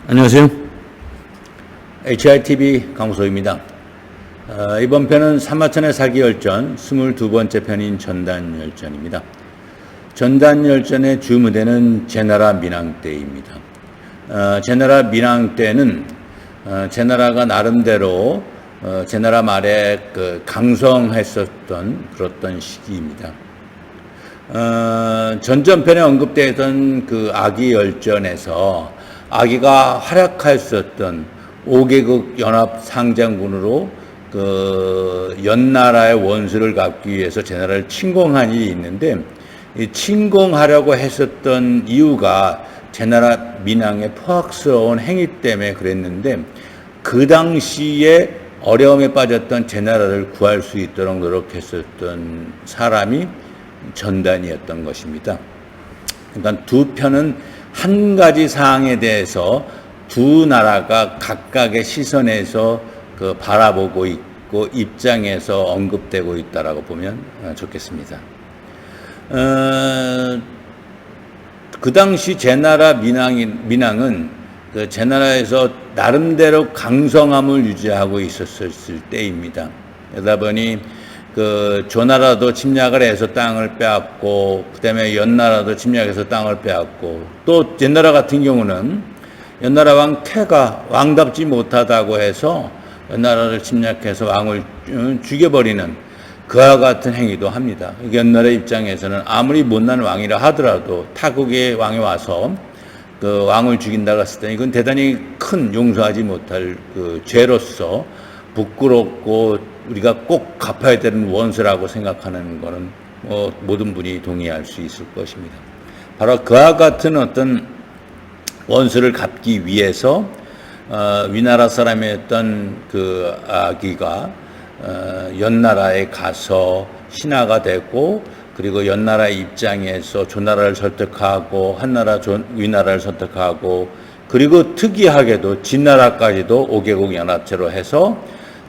안녕하세요. HITV 강무소입니다. 이번 편은 사마천의 살기 열전 22번째 편인 전단열전입니다. 전단열전의 주무대는 제나라 민항대입니다. 제나라 민항대는 제나라가 나름대로 제나라 말에 강성했었던 그랬던 시기입니다. 전전편에 언급되었던 그 아기 열전에서 아기가 활약하였었던 5개국 연합 상장군으로 그 연나라의 원수를 갚기 위해서 제나라를 침공한 일이 있는데, 이 침공하려고 했었던 이유가 제나라 민항의 포악스러운 행위 때문에 그랬는데, 그 당시에 어려움에 빠졌던 제나라를 구할 수 있도록 노력했었던 사람이 전단이었던 것입니다. 그러니까 두 편은 한 가지 사항에 대해서 두 나라가 각각의 시선에서 바라보고 있고 입장에서 언급되고 있다라고 보면 좋겠습니다. 그 당시 제나라 민항은 그 제나라에서 나름대로 강성함을 유지하고 있었을 때입니다. 그러다 보니 그 조나라도 침략을 해서 땅을 빼앗고, 그 다음에 연나라도 침략해서 땅을 빼앗고, 또 옛나라 같은 경우는 연나라 왕 태가 왕답지 못하다고 해서 연나라를 침략해서 왕을 죽여버리는 그와 같은 행위도 합니다. 연나라 입장에서는 아무리 못난 왕이라 하더라도 타국의 왕이 와서 그 왕을 죽인다고 했을 때 이건 대단히 큰 용서하지 못할 그 죄로서 부끄럽고 우리가 꼭 갚아야 되는 원수라고 생각하는 것은 모든 분이 동의할 수 있을 것입니다. 바로 그와 같은 어떤 원수를 갚기 위해서 위나라 사람이었던 그 아기가 연나라에 가서 신하가 되고, 그리고 연나라 입장에서 조나라를 설득하고 한나라 위나라를 설득하고, 그리고 특이하게도 진나라까지도 5개국 연합체로 해서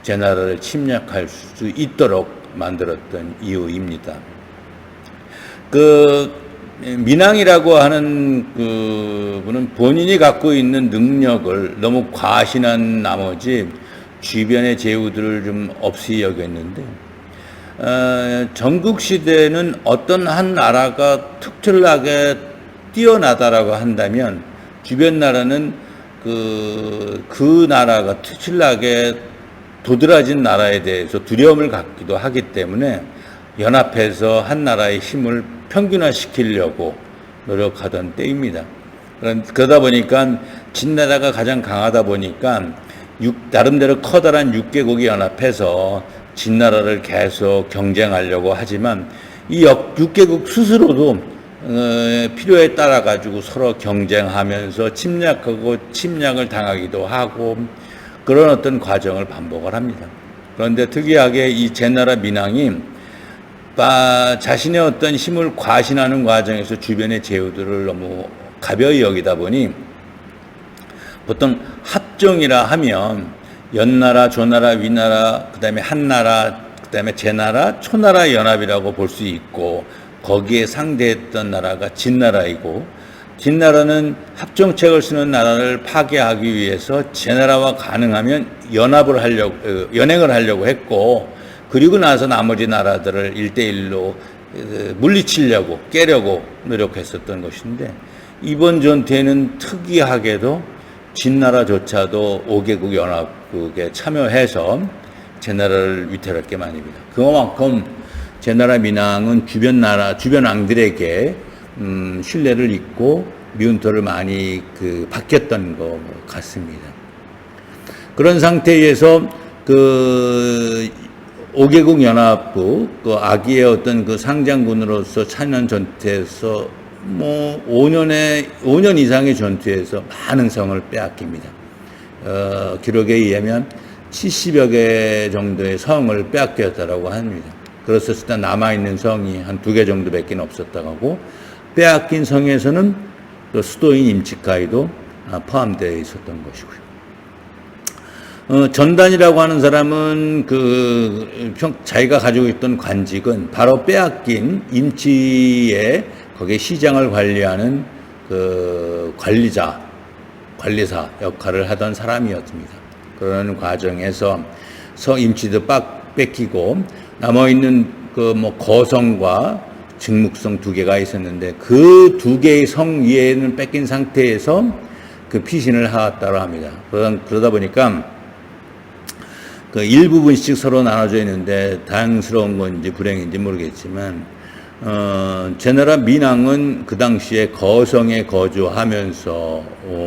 제나라를 침략할 수 있도록 만들었던 이유입니다. 그 민항이라고 하는 그 분은 본인이 갖고 있는 능력을 너무 과신한 나머지 주변의 제후들을 좀 없이 여겼는데, 전국시대는 어떤 한 나라가 특출나게 뛰어나다라고 한다면 주변 나라는 그 나라가 특출나게 도드라진 나라에 대해서 두려움을 갖기도 하기 때문에 연합해서 한 나라의 힘을 평균화시키려고 노력하던 때입니다. 그러다 보니까 진나라가 가장 강하다 보니까 나름대로 커다란 6개국이 연합해서 진나라를 계속 경쟁하려고 하지만 이 6개국 스스로도 필요에 따라 가지고 서로 경쟁하면서 침략하고 침략을 당하기도 하고 그런 어떤 과정을 반복을 합니다. 그런데 특이하게 이 제나라 민항이 자신의 어떤 힘을 과신하는 과정에서 주변의 제후들을 너무 가벼이 여기다 보니, 보통 합종이라 하면 연나라, 조나라, 위나라, 그 다음에 한나라, 그 다음에 제나라, 초나라 연합이라고 볼 수 있고, 거기에 상대했던 나라가 진나라이고, 진나라는 합정책을 쓰는 나라를 파괴하기 위해서 제나라와 가능하면 연행을 하려고 했고, 그리고 나서 나머지 나라들을 1대1로 물리치려고, 깨려고 노력했었던 것인데, 이번 전투에는 특이하게도 진나라조차도 5개국 연합국에 참여해서 제나라를 위태롭게 만듭니다. 그만큼 제나라 민항은 주변 왕들에게 신뢰를 잊고 미운털을 많이 받겼던 것 같습니다. 그런 상태에서 그 5개국 연합국 아기의 어떤 그 상장군으로서 참여한 전투에서 5년 이상의 전투에서 많은 성을 빼앗깁니다. 기록에 의하면 70여 개 정도의 성을 빼앗겼다라고 합니다. 그랬을 때 남아있는 성이 한 2개 정도밖에 없었다고 하고, 빼앗긴 성에서는 또 수도인 임치카이도 포함되어 있었던 것이고요. 전단이라고 하는 사람은 자기가 가지고 있던 관직은 바로 빼앗긴 임치에 거기에 시장을 관리하는 그 관리자, 관리사 역할을 하던 사람이었습니다. 그런 과정에서 임치도 뺏기고 남아있는 거성과 증묵성 두 개가 있었는데 그 두 개의 성 위에는 뺏긴 상태에서 그 피신을 하였다고 합니다. 그러다 보니까 그 일부분씩 서로 나눠져 있는데 다행스러운 건지 불행인지 모르겠지만 제나라 민왕은 그 당시에 거성에 거주하면서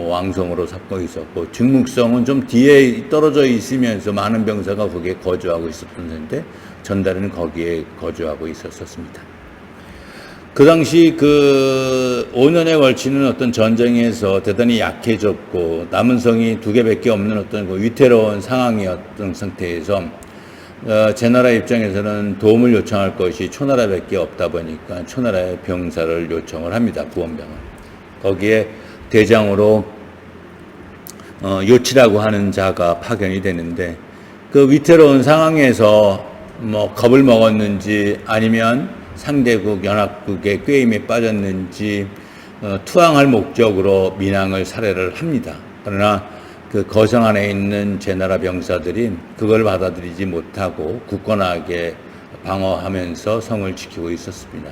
왕성으로 삼고 있었고 증묵성은 좀 뒤에 떨어져 있으면서 많은 병사가 거기에 거주하고 있었는데 전달은 거기에 거주하고 있었습니다. 그 당시 5년에 걸치는 어떤 전쟁에서 대단히 약해졌고 남은 성이 2개밖에 없는 어떤 위태로운 상황이었던 상태에서 제나라 입장에서는 도움을 요청할 것이 초나라밖에 없다 보니까 초나라의 병사를 요청을 합니다. 구원병을. 거기에 대장으로 요치라고 하는 자가 파견이 되는데 그 위태로운 상황에서 겁을 먹었는지 아니면 상대국 연합국의 꾀임에 빠졌는지 투항할 목적으로 민왕을 살해를 합니다. 그러나 그 거성 안에 있는 제나라 병사들이 그걸 받아들이지 못하고 굳건하게 방어하면서 성을 지키고 있었습니다.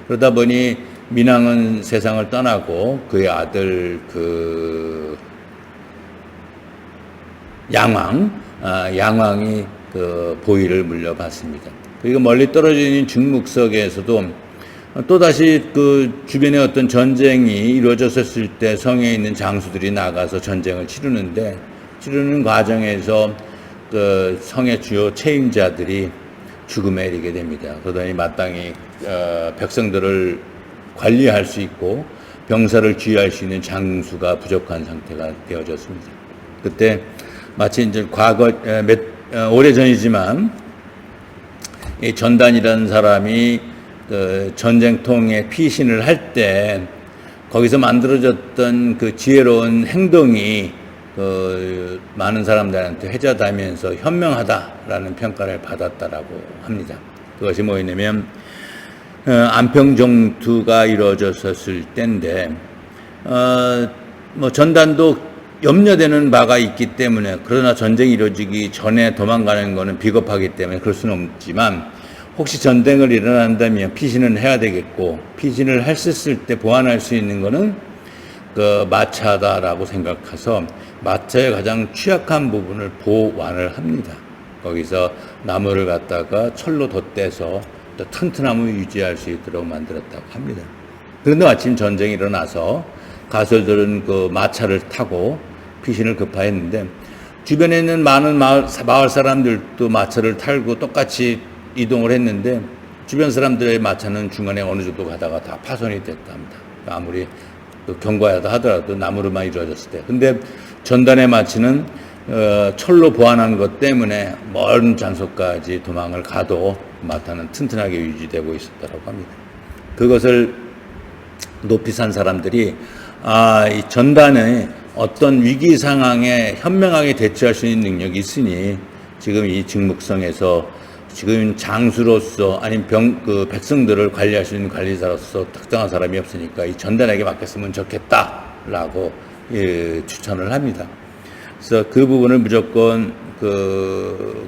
그러다 보니 민왕은 세상을 떠나고 그의 아들 양왕이 그 보위를 물려받습니다. 그리고 멀리 떨어져 있는 증묵석에서도 또다시 그 주변에 어떤 전쟁이 이루어졌을 때 성에 있는 장수들이 나가서 전쟁을 치르는 과정에서 그 성의 주요 책임자들이 죽음에 이르게 됩니다. 그러더니 마땅히 백성들을 관리할 수 있고 병사를 지휘할 수 있는 장수가 부족한 상태가 되어졌습니다. 그때 마치 이제 오래전이지만 이 전단이라는 사람이 그 전쟁통에 피신을 할 때 거기서 만들어졌던 그 지혜로운 행동이 그 많은 사람들한테 회자되면서 현명하다라는 평가를 받았다라고 합니다. 그것이 뭐였냐면 안평정투가 이루어졌었을 때인데 전단도 염려되는 바가 있기 때문에 그러나 전쟁이 이루어지기 전에 도망가는 것은 비겁하기 때문에 그럴 수는 없지만 혹시 전쟁을 일어난다면 피신은 해야 되겠고 피신을 했을 때 보완할 수 있는 것은 그 마차다라고 생각해서 마차의 가장 취약한 부분을 보완을 합니다. 거기서 나무를 갖다가 철로 덧대서 또 튼튼함을 유지할 수 있도록 만들었다고 합니다. 그런데 마침 전쟁이 일어나서 가설들은 그 마차를 타고 피신을 급파했는데 주변에 있는 많은 마을 사람들도 마차를 타고 똑같이 이동을 했는데 주변 사람들의 마차는 중간에 어느 정도 가다가 다 파손이 됐답니다. 아무리 경과하다 하더라도 나무로만 이루어졌을 때. 근데 전단의 마차는 철로 보완한 것 때문에 먼 장소까지 도망을 가도 마차는 튼튼하게 유지되고 있었다고 합니다. 그것을 높이 산 사람들이 이 전단의 어떤 위기 상황에 현명하게 대처할 수 있는 능력이 있으니 지금 이 증묵성에서 지금 장수로서 아니면 백성들을 관리할 수 있는 관리자로서 특정한 사람이 없으니까 이 전단에게 맡겼으면 좋겠다라고 추천을 합니다. 그래서 그 부분을 무조건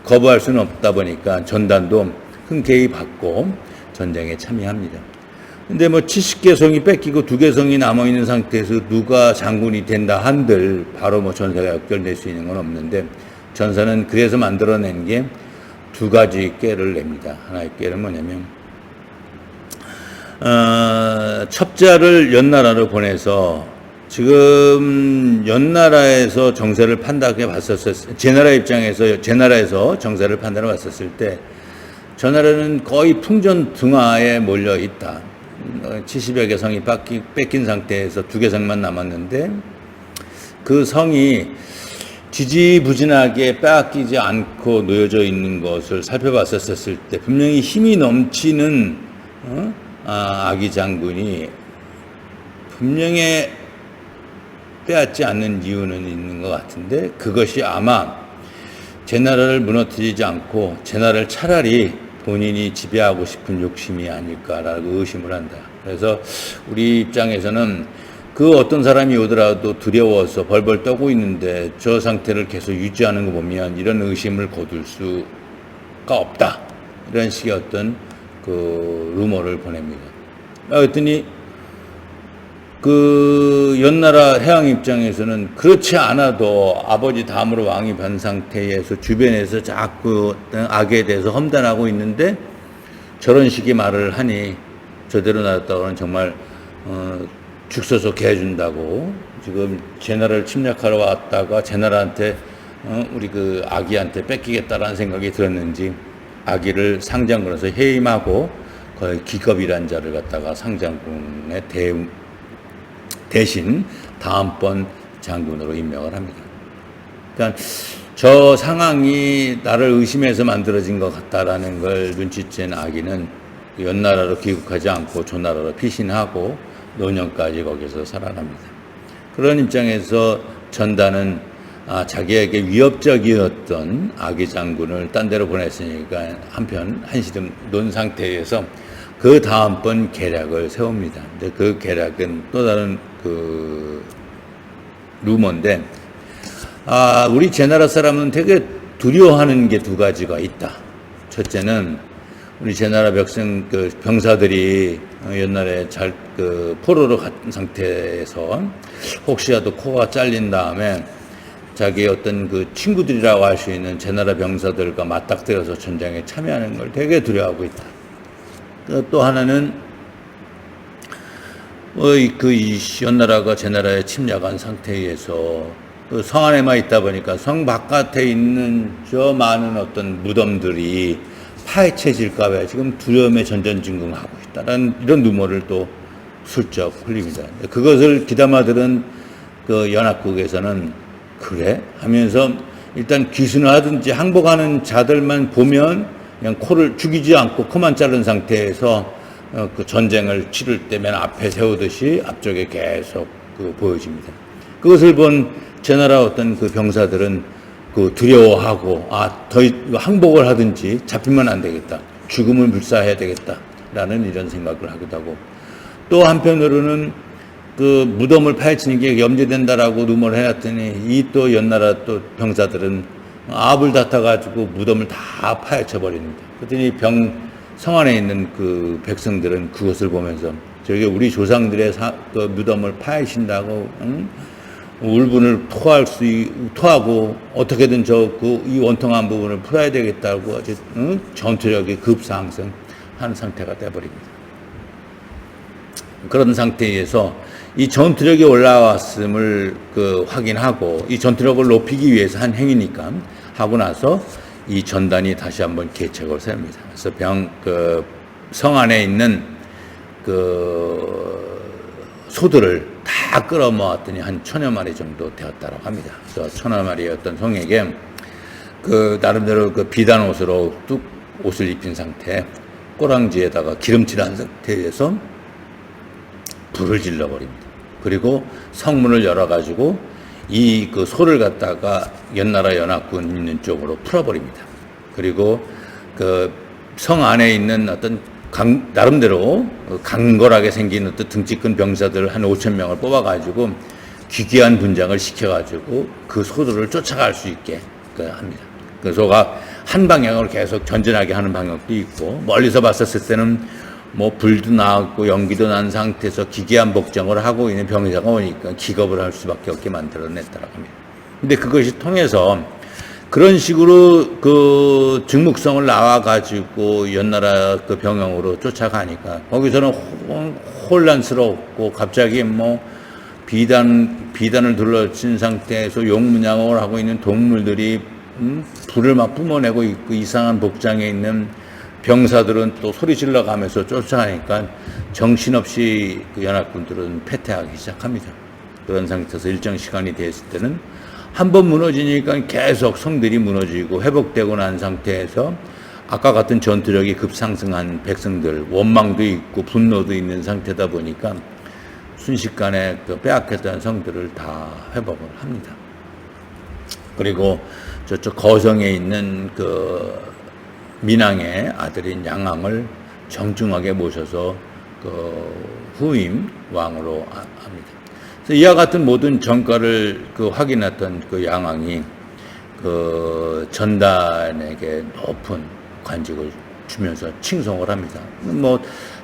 거부할 수는 없다 보니까 전단도 흔쾌히 받고 전쟁에 참여합니다. 근데 70개 성이 뺏기고 2개 성이 남아있는 상태에서 누가 장군이 된다 한들 바로 전사가 역결될 수 있는 건 없는데 전사는 그래서 만들어낸 게 2가지 꾀를 냅니다. 하나의 꾀는 뭐냐면 첩자를 연나라로 보내서 지금 연나라에서 정세를 판단해 봤었을 제나라 입장에서 제나라에서 정세를 판단해 봤었을 때 저 나라는 거의 풍전등화에 몰려 있다. 70여 개 성이 뺏긴 상태에서 2개 성만 남았는데 그 성이 지지부진하게 빼앗기지 않고 놓여져 있는 것을 살펴봤었을 때 분명히 힘이 넘치는 아기 장군이 분명히 빼앗지 않는 이유는 있는 것 같은데 그것이 아마 제 나라를 무너뜨리지 않고 제 나라를 차라리 본인이 지배하고 싶은 욕심이 아닐까라고 의심을 한다. 그래서 우리 입장에서는 그 어떤 사람이 오더라도 두려워서 벌벌 떠고 있는데 저 상태를 계속 유지하는 거 보면 이런 의심을 거둘 수가 없다. 이런 식의 어떤 그 루머를 보냅니다. 그랬더니 그 연나라 해왕 입장에서는 그렇지 않아도 아버지 다음으로 왕이 된 상태에서 주변에서 자꾸 악에 대해서 험담하고 있는데 저런 식의 말을 하니 저대로 나왔다고는 정말 죽서서 개해준다고 지금 제 나라를 침략하러 왔다가 제 나라한테 우리 그 아기한테 뺏기겠다라는 생각이 들었는지 아기를 상장군에서 해임하고 거의 기겁이란 자를 갖다가 상장군의 대신 다음번 장군으로 임명을 합니다. 그러니까 저 상황이 나를 의심해서 만들어진 것 같다라는 걸 눈치챈 아기는 연나라로 귀국하지 않고 조나라로 피신하고 노년까지 거기서 살아갑니다. 그런 입장에서 전단은 자기에게 위협적이었던 아기 장군을 딴 데로 보냈으니까 한편 한시름 논 상태에서 그 다음번 계략을 세웁니다. 근데 그 계략은 또 다른 그 루머인데, 우리 제나라 사람은 되게 두려워하는 게 두 가지가 있다. 첫째는 우리 제나라 백성 그 병사들이 옛날에 잘 그 포로로 간 상태에서 혹시라도 코가 잘린 다음에 자기 어떤 그 친구들이라고 할 수 있는 제나라 병사들과 맞닥뜨려서 전쟁에 참여하는 걸 되게 두려워하고 있다. 또 하나는 이 연나라가 제나라에 침략한 상태에서 그 성 안에만 있다 보니까 성 바깥에 있는 저 많은 어떤 무덤들이 파헤쳐질까 봐 지금 두려움에 전전긍긍하고 있다라는 이런 루머를 또 슬쩍 흘립니다. 그것을 기담아들은 그 연합국에서는 그래? 하면서 일단 귀순하든지 항복하는 자들만 보면 그냥 코를 죽이지 않고 코만 자른 상태에서 그 전쟁을 치를 때 맨 앞에 세우듯이 앞쪽에 계속 그 보여집니다. 그것을 본 제나라 어떤 그 병사들은 그 두려워하고 더 항복을 하든지 잡히면 안 되겠다. 죽음을 불사해야 되겠다라는 이런 생각을 하기도 하고 또 한편으로는 그 무덤을 파헤치는 게 염려된다라고 루머를 해놨더니 이 또 연나라 또 병사들은 압을 다퉈가지고 무덤을 다 파헤쳐 버립니다. 그랬더니 성 안에 있는 그 백성들은 그것을 보면서 저게 우리 조상들의 그 무덤을 파헤친다고 울분을 토하고 어떻게든 이 원통한 부분을 풀어야 되겠다고 아주 전투력이 급상승한 상태가 되어버립니다. 그런 상태에서 이 전투력이 올라왔음을 그 확인하고 이 전투력을 높이기 위해서 한 행위니까 하고 나서 이 전단이 다시 한번 계책을 세웁니다. 그래서 성 안에 있는 그 소들을 다 끌어모았더니 한 1000여 마리 정도 되었다고 합니다. 그래서 1000여 마리의 어떤 성에게 그 나름대로 그 비단 옷으로 뚝 옷을 입힌 상태, 꼬랑지에다가 기름칠한 상태에서 불을 질러버립니다. 그리고 성문을 열어가지고 이 그 소를 갖다가 연나라 연합군 있는 쪽으로 풀어버립니다. 그리고 그 성 안에 있는 어떤 나름대로 강건하게 생긴 어떤 등치 큰 병사들 한 5,000명을 뽑아가지고 기괴한 분장을 시켜가지고 그 소들을 쫓아갈 수 있게 합니다. 그 소가 한 방향으로 계속 전진하게 하는 방향도 있고 멀리서 봤었을 때는 뭐 불도 나고 연기도 난 상태에서 기괴한 복장을 하고 있는 병사가 오니까 기겁을 할 수밖에 없게 만들어냈다고 합니다. 근데 그것이 통해서 그런 식으로 그 증묵성을 나와가지고 연나라 그 병영으로 쫓아가니까 거기서는 혼란스럽고 갑자기 뭐 비단을 둘러친 상태에서 용문양을 하고 있는 동물들이 불을 막 뿜어내고 있고 이상한 복장에 있는 병사들은 또 소리 질러가면서 쫓아가니까 정신없이 그 연합군들은 패퇴하기 시작합니다. 그런 상태에서 일정 시간이 됐을 때는 한번 무너지니까 계속 성들이 무너지고 회복되고 난 상태에서 아까 같은 전투력이 급상승한 백성들 원망도 있고 분노도 있는 상태다 보니까 순식간에 그 빼앗겼던 성들을 다 회복을 합니다. 그리고 저쪽 거성에 있는 그 민왕의 아들인 양왕을 정중하게 모셔서 그 후임 왕으로 합니다. 이와 같은 모든 전과를 확인했던 양왕이 전단에게 높은 관직을 주면서 칭송을 합니다. 뭐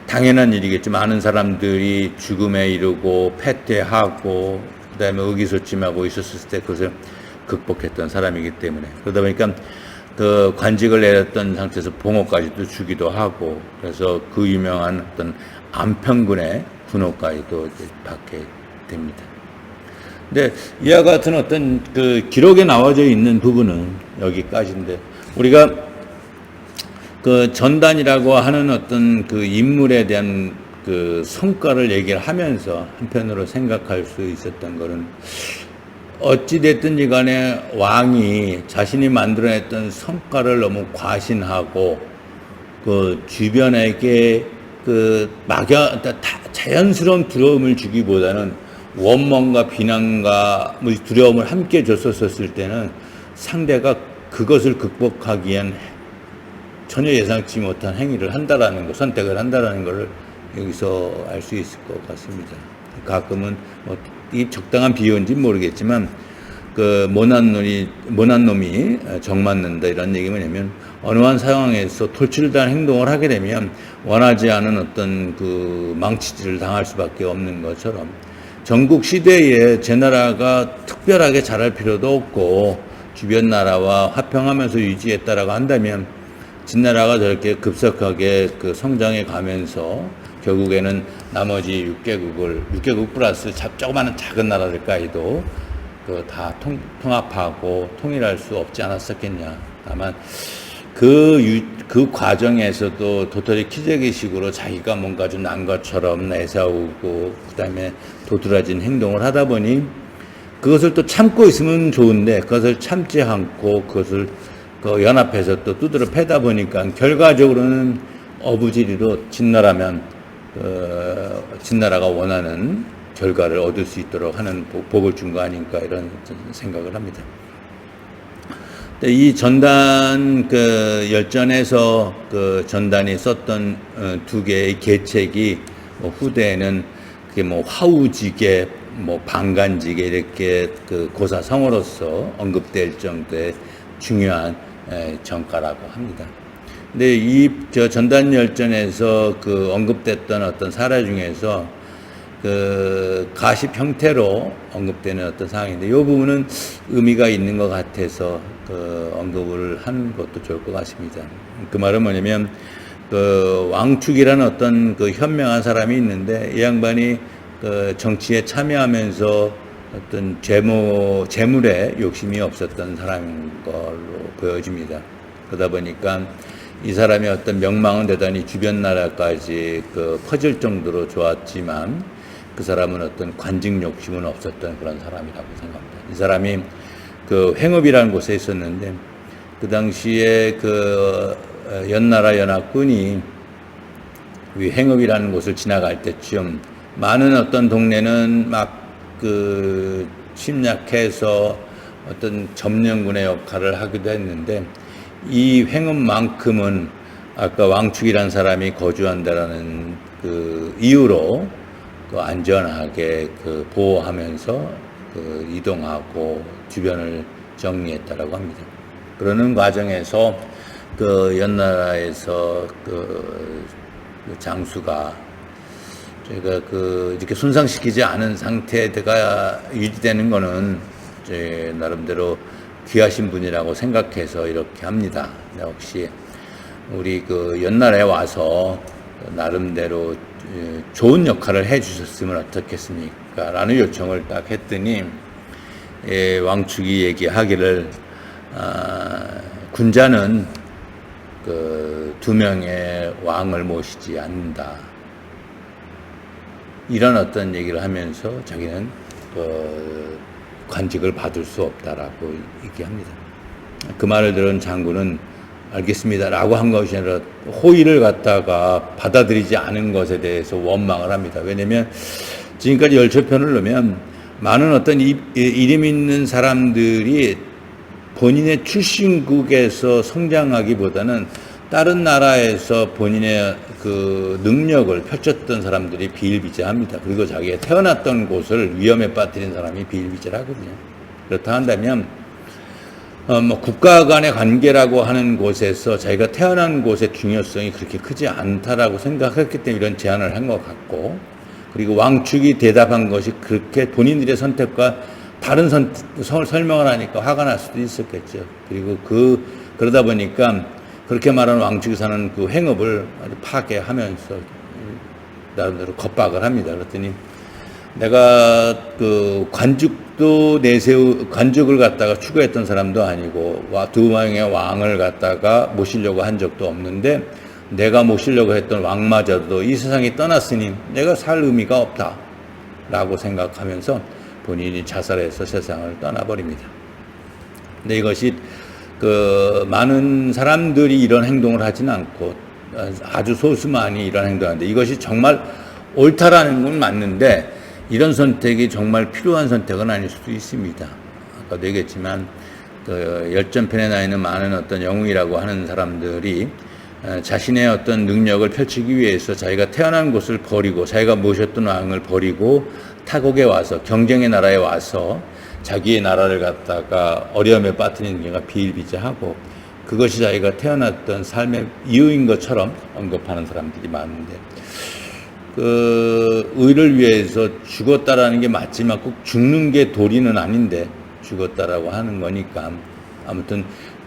당연한 일이겠지. 많은 사람들이 죽음에 이르고 패퇴하고 그다음에 의기소침하고 있었을 때 그것을 극복했던 사람이기 때문에, 그러다 보니까 그 관직을 내렸던 상태에서 봉호까지도 주기도 하고, 그래서 그 유명한 어떤 안평군의 군호까지도 받게 됩니다. 근데 이와 같은 어떤 기록에 나와져 있는 부분은 여기까지인데, 우리가 전단이라고 하는 어떤 인물에 대한 성과를 얘기를 하면서 한편으로 생각할 수 있었던 것은, 어찌됐든지 간에 왕이 자신이 만들어냈던 성과를 너무 과신하고 주변에게 자연스러운 부러움을 주기보다는 원망과 비난과 두려움을 함께 줬었을 때는 상대가 그것을 극복하기 위한 전혀 예상치 못한 행위를 한다라는 것, 선택을 한다라는 것을 여기서 알 수 있을 것 같습니다. 가끔은 이 적당한 비유인지는 모르겠지만, 모난 놈이 정 맞는다 이런 얘기 뭐냐면, 어느 한 상황에서 돌출된 행동을 하게 되면 원하지 않은 어떤 망치질을 당할 수밖에 없는 것처럼, 전국 시대에 제 나라가 특별하게 잘할 필요도 없고 주변 나라와 화평하면서 유지했다라고 한다면, 진나라가 저렇게 급속하게 성장해 가면서 결국에는 나머지 6개국 플러스 조그마한 작은 나라들까지도 다 통합하고 통일할 수 없지 않았었겠냐. 다만 그 과정에서도 도토리 키재기식으로 자기가 뭔가 좀 난 것처럼 내세우고 그다음에 도드라진 행동을 하다 보니, 그것을 또 참고 있으면 좋은데 그것을 참지 않고 그것을 연합해서 또 두드려 패다 보니까 결과적으로는 어부지리로 진나라가 원하는 결과를 얻을 수 있도록 하는 복을 준 거 아닌가, 이런 생각을 합니다. 이 전단 열전에서 전단이 썼던 두 개의 계책이 후대에는 그게 화우지계, 방간지계 이렇게 고사성어로서 언급될 정도의 중요한 전가라고 합니다. 근데 이 전단 열전에서 언급됐던 어떤 사례 중에서 가십 형태로 언급되는 어떤 상황인데, 이 부분은 의미가 있는 것 같아서 언급을 한 것도 좋을 것 같습니다. 그 말은 뭐냐면, 왕축이라는 어떤 현명한 사람이 있는데, 이 양반이 정치에 참여하면서 어떤 재물에 욕심이 없었던 사람인 걸로 보여집니다. 그러다 보니까 이 사람의 어떤 명망은 대단히 주변 나라까지 퍼질 정도로 좋았지만, 그 사람은 어떤 관직 욕심은 없었던 그런 사람이라고 생각합니다. 이 사람이 횡업이라는 곳에 있었는데, 그 당시에 연나라 연합군이 횡업이라는 곳을 지나갈 때쯤 많은 어떤 동네는 막 침략해서 어떤 점령군의 역할을 하기도 했는데, 이 횡업만큼은 아까 왕축이라는 사람이 거주한다라는 이유로 안전하게 보호하면서 이동하고 주변을 정리했다라고 합니다. 그러는 과정에서 연나라에서 장수가 저희가 이렇게 손상시키지 않은 상태가 유지되는 거는 제 나름대로 귀하신 분이라고 생각해서 이렇게 합니다. 혹시 우리 연나라에 와서 나름대로 좋은 역할을 해 주셨으면 어떻겠습니까? 라는 요청을 딱 했더니, 왕축이 얘기하기를, 군자는 2명의 왕을 모시지 않는다. 이런 어떤 얘기를 하면서 자기는 관직을 받을 수 없다라고 얘기합니다. 그 말을 들은 장군은 알겠습니다라고 한 것이 아니라 호의를 갖다가 받아들이지 않은 것에 대해서 원망을 합니다. 왜냐하면 지금까지 열처편을 넣으면 많은 어떤 이름 있는 사람들이 본인의 출신국에서 성장하기보다는 다른 나라에서 본인의 그 능력을 펼쳤던 사람들이 비일비재합니다. 그리고 자기가 태어났던 곳을 위험에 빠뜨린 사람이 비일비재하거든요. 그렇다 한다면 국가 간의 관계라고 하는 곳에서 자기가 태어난 곳의 중요성이 그렇게 크지 않다라고 생각했기 때문에 이런 제안을 한 것 같고, 그리고 왕축이 대답한 것이 그렇게 본인들의 선택과 다른 설명을 하니까 화가 날 수도 있었겠죠. 그리고 그러다 보니까 그렇게 말하는 왕축이 사는 그 행업을 아주 파괴하면서 나름대로 겁박을 합니다. 그랬더니 내가 그 관죽을 갖다가 추구했던 사람도 아니고 두 명의 왕을 갖다가 모시려고 한 적도 없는데 내가 모시려고 했던 왕마저도 이 세상에 떠났으니 내가 살 의미가 없다 라고 생각하면서 본인이 자살해서 세상을 떠나버립니다. 근데 이것이 그 많은 사람들이 이런 행동을 하지는 않고 아주 소수만이 이런 행동을 하는데, 이것이 정말 옳다라는 건 맞는데 이런 선택이 정말 필요한 선택은 아닐 수도 있습니다. 아까도 얘기했지만 그 열전편에 나 있는 많은 어떤 영웅이라고 하는 사람들이 자신의 어떤 능력을 펼치기 위해서 자기가 태어난 곳을 버리고 자기가 모셨던 왕을 버리고 타국에 와서 경쟁의 나라에 와서 자기의 나라를 갖다가 어려움에 빠뜨리는 경우가 비일비재하고, 그것이 자기가 태어났던 삶의 이유인 것처럼 언급하는 사람들이 많은데, 그 의를 위해서 죽었다라는 게 맞지만 꼭 죽는 게 도리는 아닌데 죽었다라고 하는 거니까 아무튼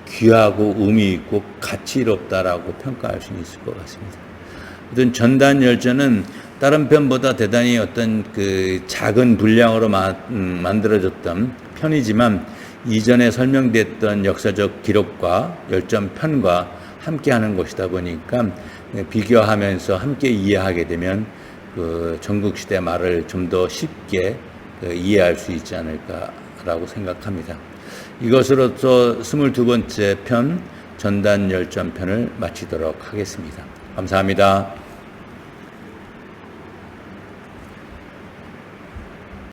귀하고 의미 있고 가치롭다라고 평가할 수 있을 것 같습니다. 어떤 전단열전은 다른 편보다 대단히 어떤 그 작은 분량으로 만들어졌던 편이지만 이전에 설명됐던 역사적 기록과 열전편과 함께하는 것이다 보니까 비교하면서 함께 이해하게 되면 그 전국시대 말을 좀 더 쉽게 이해할 수 있지 않을까라고 생각합니다. 이것으로서 22번째 편 전단열전편을 마치도록 하겠습니다. 감사합니다.